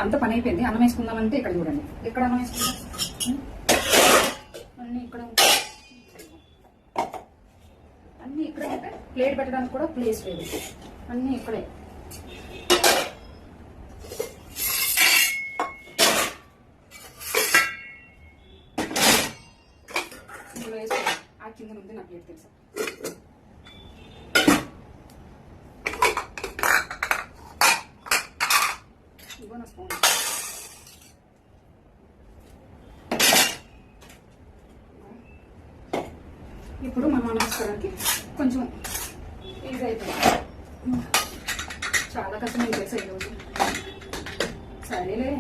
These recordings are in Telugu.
అంత పని అయిపోయింది. అన్నం వేసుకుందామంటే ఇక్కడ చూడండి, ఇక్కడ అన్నం వేసుకుందాం అన్నీ ఇక్కడ అన్నీ ఇక్కడ ఉంటే ప్లేట్ పెట్టడానికి కూడా ప్లేస్ లేదు, అన్నీ ఇక్కడే. ఆ కింద ఉంది నా ప్లేట్ తెలుసా. ఇగో నా స్పూన్. ఇప్పుడు మనం అన్నం వేసుకోవడానికి కొంచెం ఈజీ అయిపోయింది. చాలా కష్టం తెలుసా ఈరోజు. సరేలే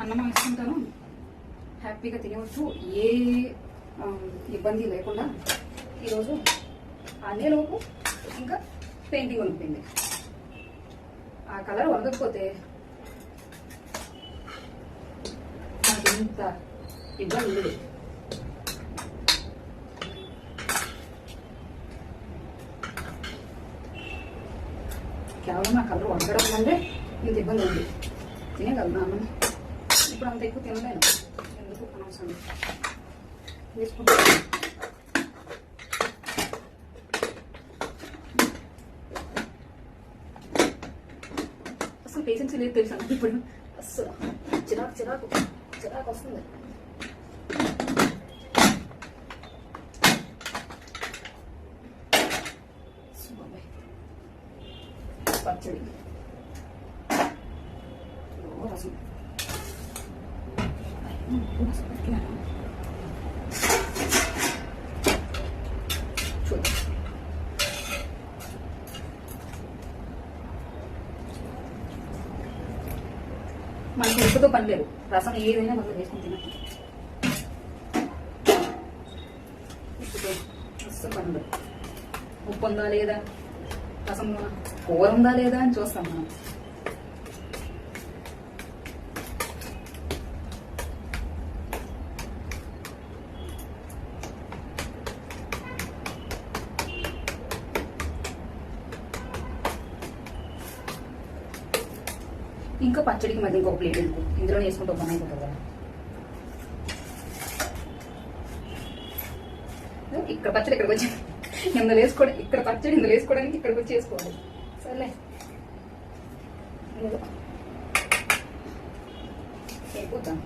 అన్నం వేసుకుంటాను, హ్యాపీగా తినవచ్చు, ఏ ఇబ్బంది లేకుండా. ఈరోజు అనేలోపు ఇంకా పెయింటింగ్ వణిపోయింది. ఆ కలర్ వదలకపోతే నాకు ఇంత ఇబ్బంది లేదు. కేవలం ఆ కలర్ వండడం వల్లే ఇంత ఇబ్బంది ఉంది. తినేగలుగుతాను, ఇప్పుడు అంత ఎక్కువ తినలేను, ఎందుకు అనవసరం వేసుకుంటాను. అసలు పేషెన్స్ లేదు తెలుసా ఇప్పుడు. అస్సలు చిరాకు చిరాకు చిరాకు వస్తుంది. పచ్చడి రసం చూడండి. మనకి ఉప్పుతో పని లేదు, రసం ఏదైనా మనం వేసుకుని తినచ్చు. ఉప్పుతో అస్సలు పని లేదు. ఉప్పు ఉందా లేదా, రసం కూర ఉందా లేదా అని చూస్తాం మనం. ఇంకా పచ్చడికి మధ్య ఇంకొక ప్లేట్ ఎందుకు, ఇందులో వేసుకుంటూ పని అయిపోతుంది కదా. ఇక్కడ పచ్చడి ఇక్కడికి వచ్చి ఇందులో వేసుకోవడం, ఇక్కడ పచ్చడి ఇందులో వేసుకోవడానికి ఇక్కడికి వచ్చి వేసుకోవాలి. సర్లే అయిపోతాను.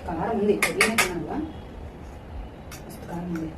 కారం ఉంది, పొద్దునే తిన్నాను, మస్తు కారం ఉంది.